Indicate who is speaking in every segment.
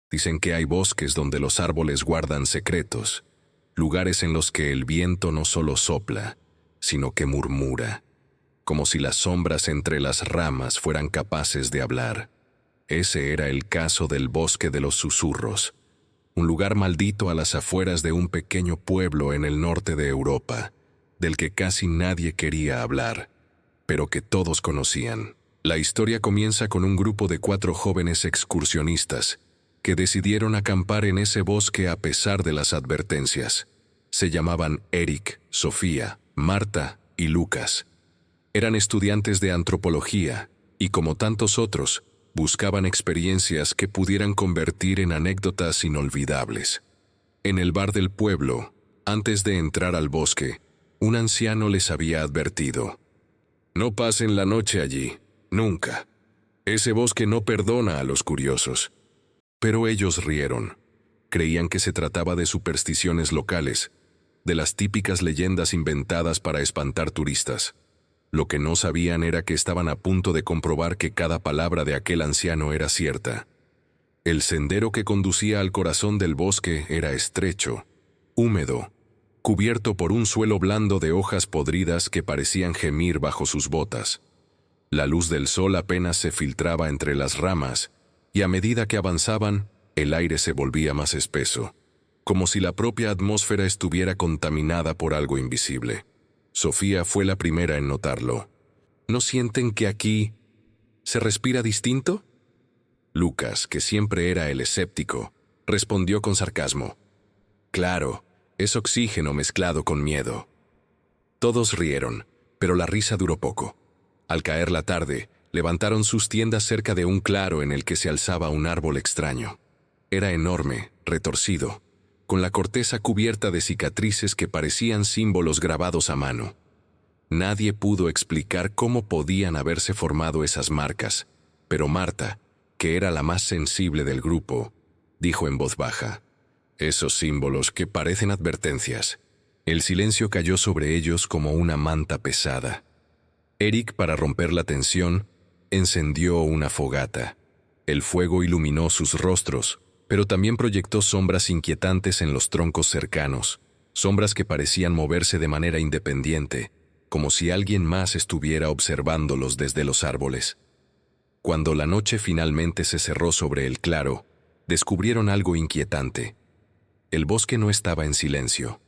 Speaker 1: Dicen que hay bosques donde los árboles guardan secretos, lugares en los que el viento no solo sopla, sino que murmura, como si las sombras entre las ramas fueran capaces de hablar. Ese era el caso del Bosque de los Susurros, un lugar maldito a las afueras de un pequeño pueblo en el norte de Europa, del que casi nadie quería hablar, pero que todos conocían. La historia comienza con un grupo de 4 jóvenes excursionistas que decidieron acampar en ese bosque a pesar de las advertencias. Se llamaban Eric, Sofía, Marta y Lucas. Eran estudiantes de antropología y, como tantos otros, buscaban experiencias que pudieran convertir en anécdotas inolvidables. En el bar del pueblo, antes de entrar al bosque, un anciano les había advertido: «No pasen la noche allí, nunca. Ese bosque no perdona a los curiosos». Pero ellos rieron. Creían que se trataba de supersticiones locales, de las típicas leyendas inventadas para espantar turistas. Lo que no sabían era que estaban a punto de comprobar que cada palabra de aquel anciano era cierta. El sendero que conducía al corazón del bosque era estrecho, húmedo, cubierto por un suelo blando de hojas podridas que parecían gemir bajo sus botas. La luz del sol apenas se filtraba entre las ramas, y a medida que avanzaban, el aire se volvía más espeso, como si la propia atmósfera estuviera contaminada por algo invisible. Sofía fue la primera en notarlo. ¿No sienten que aquí se respira distinto? Lucas, que siempre era el escéptico, respondió con sarcasmo: «Claro, es oxígeno mezclado con miedo». Todos rieron, pero la risa duró poco. Al caer la tarde, levantaron sus tiendas cerca de un claro en el que se alzaba un árbol extraño. Era enorme, retorcido, con la corteza cubierta de cicatrices que parecían símbolos grabados a mano. Nadie pudo explicar cómo podían haberse formado esas marcas, pero Marta, que era la más sensible del grupo, dijo en voz baja: «Esos símbolos que parecen advertencias». El silencio cayó sobre ellos como una manta pesada. Eric, para romper la tensión, encendió una fogata. El fuego iluminó sus rostros, pero también proyectó sombras inquietantes en los troncos cercanos, sombras que parecían moverse de manera independiente, como si alguien más estuviera observándolos desde los árboles. Cuando la noche finalmente se cerró sobre el claro, descubrieron algo inquietante. El bosque no estaba en silencio.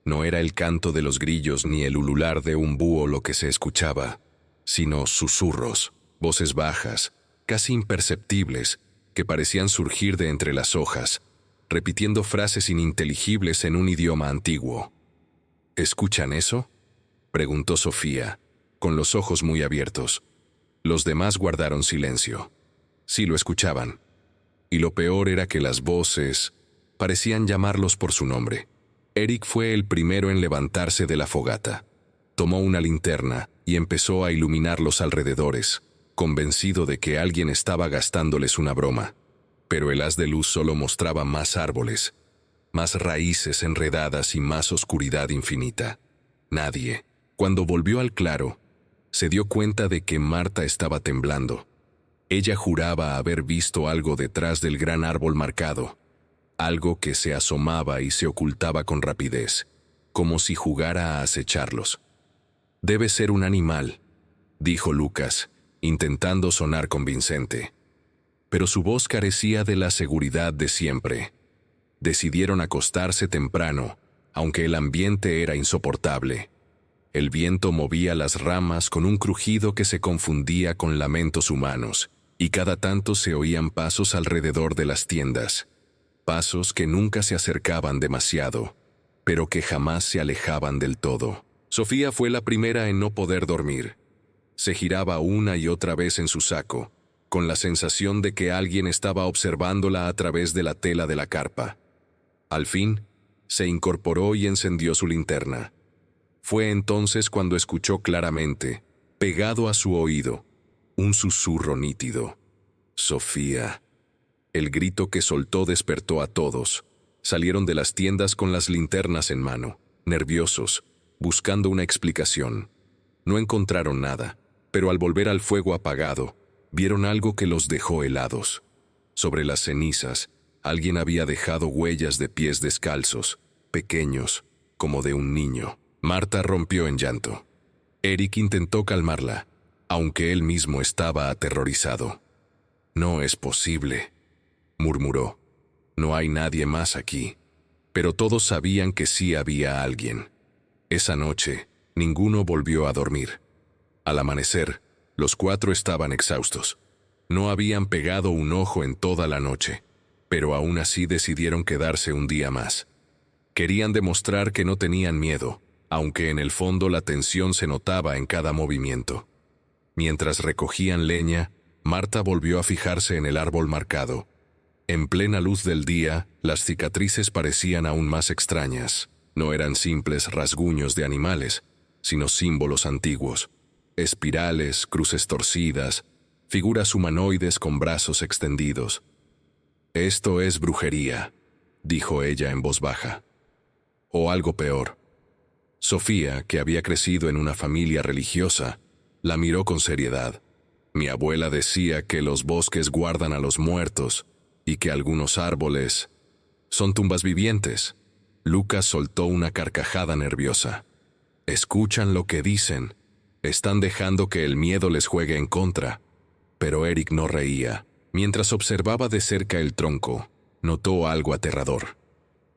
Speaker 1: No era el canto de los grillos ni el ulular de un búho lo que se escuchaba, sino susurros, voces bajas, casi imperceptibles, que parecían surgir de entre las hojas, repitiendo frases ininteligibles en un idioma antiguo. ¿Escuchan eso?, preguntó Sofía, con los ojos muy abiertos. Los demás guardaron silencio. Sí lo escuchaban. Y lo peor era que las voces parecían llamarlos por su nombre. Eric fue el primero en levantarse de la fogata. Tomó una linterna y empezó a iluminar los alrededores, convencido de que alguien estaba gastándoles una broma. Pero el haz de luz solo mostraba más árboles, más raíces enredadas y más oscuridad infinita. Nadie, cuando volvió al claro, se dio cuenta de que Marta estaba temblando. Ella juraba haber visto algo detrás del gran árbol marcado, algo que se asomaba y se ocultaba con rapidez, como si jugara a acecharlos. «Debe ser un animal», dijo Lucas, intentando sonar convincente. Pero su voz carecía de la seguridad de siempre. Decidieron acostarse temprano, aunque el ambiente era insoportable. El viento movía las ramas con un crujido que se confundía con lamentos humanos, y cada tanto se oían pasos alrededor de las tiendas. Pasos que nunca se acercaban demasiado, pero que jamás se alejaban del todo. Sofía fue la primera en no poder dormir. Se giraba una y otra vez en su saco, con la sensación de que alguien estaba observándola a través de la tela de la carpa. Al fin, se incorporó y encendió su linterna. Fue entonces cuando escuchó claramente, pegado a su oído, un susurro nítido: «Sofía». El grito que soltó despertó a todos. Salieron de las tiendas con las linternas en mano, nerviosos, buscando una explicación. No encontraron nada, pero al volver al fuego apagado, vieron algo que los dejó helados. Sobre las cenizas, Alguien había dejado huellas de pies descalzos, pequeños, como de un niño. Marta rompió en llanto. Eric intentó calmarla, aunque él mismo estaba aterrorizado. «No es posible», murmuró. «No hay nadie más aquí». Pero todos sabían que sí había alguien. Esa noche, ninguno volvió a dormir. Al amanecer, los 4 estaban exhaustos. No habían pegado un ojo en toda la noche, pero aún así decidieron quedarse un día más. Querían demostrar que no tenían miedo, aunque en el fondo la tensión se notaba en cada movimiento. Mientras recogían leña, Marta volvió a fijarse en el árbol marcado. En plena luz del día, las cicatrices parecían aún más extrañas. No eran simples rasguños de animales, sino símbolos antiguos. Espirales, cruces torcidas, figuras humanoides con brazos extendidos. «Esto es brujería», dijo ella en voz baja. «O algo peor». Sofía, que había crecido en una familia religiosa, la miró con seriedad. «Mi abuela decía que los bosques guardan a los muertos y que algunos árboles son tumbas vivientes». Lucas soltó una carcajada nerviosa. «Escuchan lo que dicen. Están dejando que el miedo les juegue en contra». Pero Eric no reía. Mientras observaba de cerca el tronco, notó algo aterrador.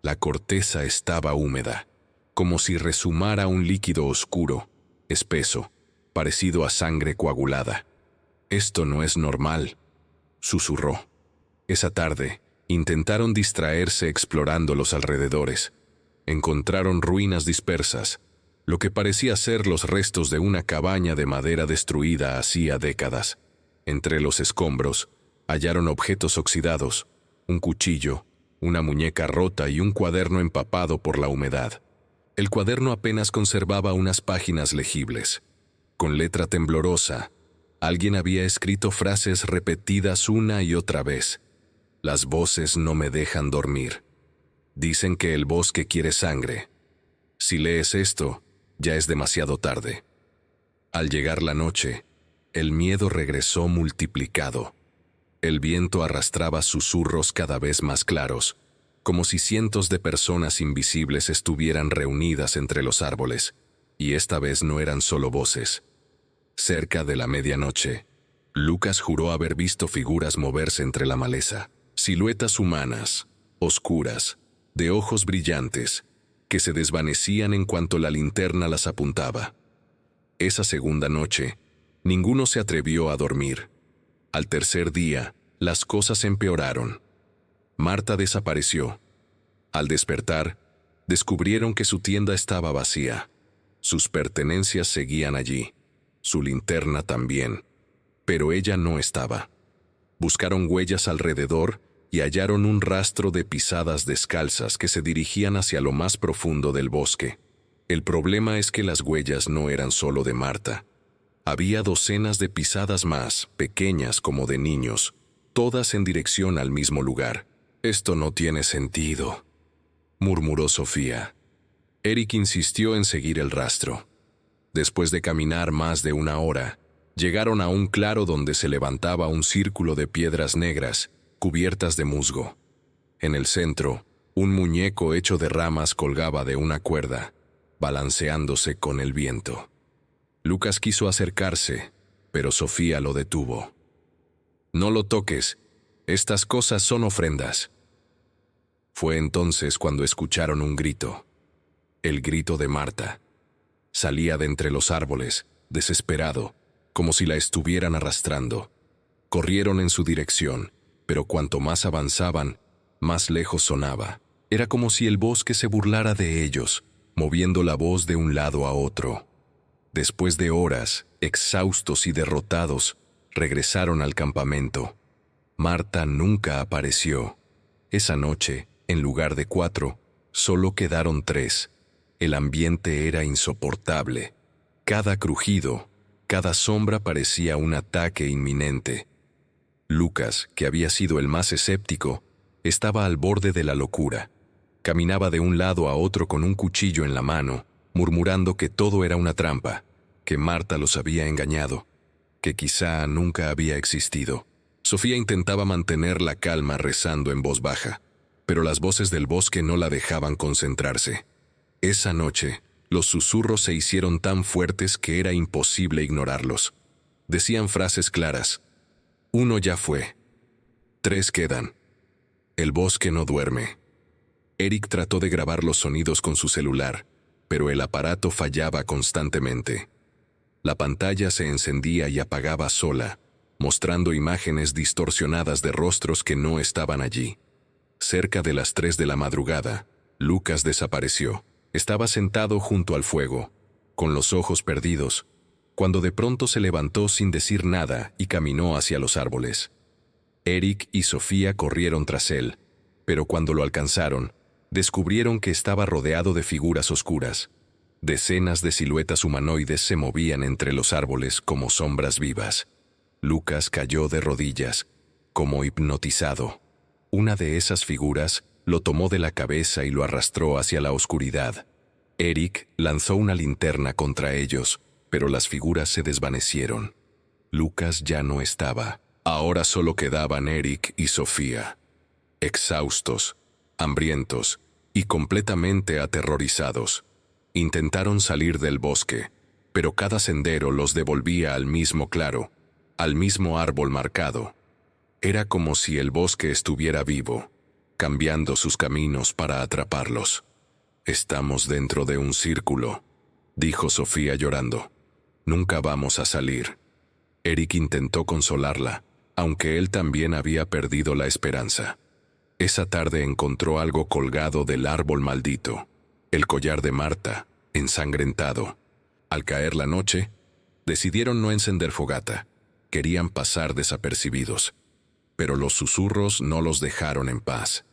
Speaker 1: La corteza estaba húmeda, como si resumara un líquido oscuro, espeso, parecido a sangre coagulada. «Esto no es normal», susurró. Esa tarde, intentaron distraerse explorando los alrededores. Encontraron ruinas dispersas, lo que parecía ser los restos de una cabaña de madera destruida hacía décadas. Entre los escombros, hallaron objetos oxidados, un cuchillo, una muñeca rota y un cuaderno empapado por la humedad. El cuaderno apenas conservaba unas páginas legibles. Con letra temblorosa, alguien había escrito frases repetidas una y otra vez. «Las voces no me dejan dormir. Dicen que el bosque quiere sangre. Si lees esto, ya es demasiado tarde». Al llegar la noche, el miedo regresó multiplicado. El viento arrastraba susurros cada vez más claros, como si cientos de personas invisibles estuvieran reunidas entre los árboles, y esta vez no eran solo voces. Cerca de la medianoche, Lucas juró haber visto figuras moverse entre la maleza, siluetas humanas, oscuras, de ojos brillantes, que se desvanecían en cuanto la linterna las apuntaba. Esa segunda noche, ninguno se atrevió a dormir. Al tercer día, las cosas empeoraron. Marta desapareció. Al despertar, descubrieron que su tienda estaba vacía. Sus pertenencias seguían allí, su linterna también, pero ella no estaba. Buscaron huellas alrededor y hallaron un rastro de pisadas descalzas que se dirigían hacia lo más profundo del bosque. El problema es que las huellas no eran solo de Marta. Había docenas de pisadas más, pequeñas como de niños, todas en dirección al mismo lugar. «Esto no tiene sentido», murmuró Sofía. Eric insistió en seguir el rastro. Después de caminar más de una hora, llegaron a un claro donde se levantaba un círculo de piedras negras, cubiertas de musgo. En el centro, un muñeco hecho de ramas colgaba de una cuerda, balanceándose con el viento. Lucas quiso acercarse, pero Sofía lo detuvo. «No lo toques, estas cosas son ofrendas». Fue entonces cuando escucharon un grito. El grito de Marta. Salía de entre los árboles, desesperado, como si la estuvieran arrastrando. Corrieron en su dirección, pero cuanto más avanzaban, más lejos sonaba. Era como si el bosque se burlara de ellos, moviendo la voz de un lado a otro. Después de horas, exhaustos y derrotados, regresaron al campamento. Marta nunca apareció. Esa noche, en lugar de 4, solo quedaron 3. El ambiente era insoportable. Cada crujido, cada sombra parecía un ataque inminente. Lucas, que había sido el más escéptico, estaba al borde de la locura. Caminaba de un lado a otro con un cuchillo en la mano, murmurando que todo era una trampa, que Marta los había engañado, que quizá nunca había existido. Sofía intentaba mantener la calma rezando en voz baja, pero las voces del bosque no la dejaban concentrarse. Esa noche, los susurros se hicieron tan fuertes que era imposible ignorarlos. Decían frases claras. 1 ya fue. 3 quedan. El bosque no duerme. Eric trató de grabar los sonidos con su celular, pero el aparato fallaba constantemente. La pantalla se encendía y apagaba sola, mostrando imágenes distorsionadas de rostros que no estaban allí. Cerca de las 3 de la madrugada, Lucas desapareció. Estaba sentado junto al fuego, con los ojos perdidos, cuando de pronto se levantó sin decir nada y caminó hacia los árboles. Eric y Sofía corrieron tras él, pero cuando lo alcanzaron, descubrieron que estaba rodeado de figuras oscuras. Decenas de siluetas humanoides se movían entre los árboles como sombras vivas. Lucas cayó de rodillas, como hipnotizado. Una de esas figuras lo tomó de la cabeza y lo arrastró hacia la oscuridad. Eric lanzó una linterna contra ellos, pero las figuras se desvanecieron. Lucas ya no estaba. Ahora solo quedaban Eric y Sofía, exhaustos, hambrientos y completamente aterrorizados. Intentaron salir del bosque, pero cada sendero los devolvía al mismo claro, al mismo árbol marcado. Era como si el bosque estuviera vivo, cambiando sus caminos para atraparlos. «Estamos dentro de un círculo», dijo Sofía llorando. «Nunca vamos a salir». Eric intentó consolarla, aunque él también había perdido la esperanza. Esa tarde encontró algo colgado del árbol maldito, el collar de Marta, ensangrentado. Al caer la noche, decidieron no encender fogata. Querían pasar desapercibidos. Pero los susurros no los dejaron en paz.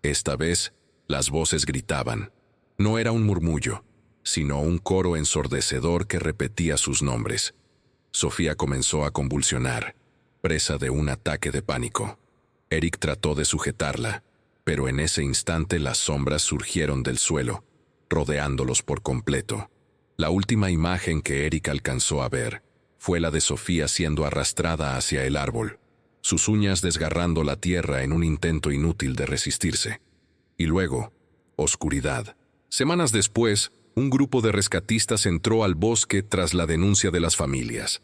Speaker 1: Esta vez, las voces gritaban. No era un murmullo, sino un coro ensordecedor que repetía sus nombres. Sofía comenzó a convulsionar, presa de un ataque de pánico. Eric trató de sujetarla, pero en ese instante las sombras surgieron del suelo, rodeándolos por completo. La última imagen que Eric alcanzó a ver fue la de Sofía siendo arrastrada hacia el árbol, sus uñas desgarrando la tierra en un intento inútil de resistirse. Y luego, oscuridad. Semanas después, un grupo de rescatistas entró al bosque tras la denuncia de las familias.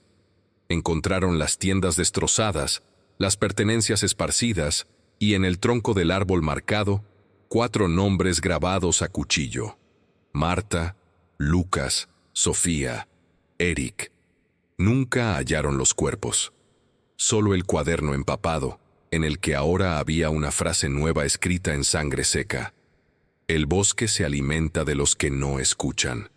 Speaker 1: Encontraron las tiendas destrozadas, las pertenencias esparcidas y en el tronco del árbol marcado, 4 nombres grabados a cuchillo: Marta, Lucas, Sofía, Eric. Nunca hallaron los cuerpos. Solo el cuaderno empapado, en el que ahora había una frase nueva escrita en sangre seca: «El bosque se alimenta de los que no escuchan».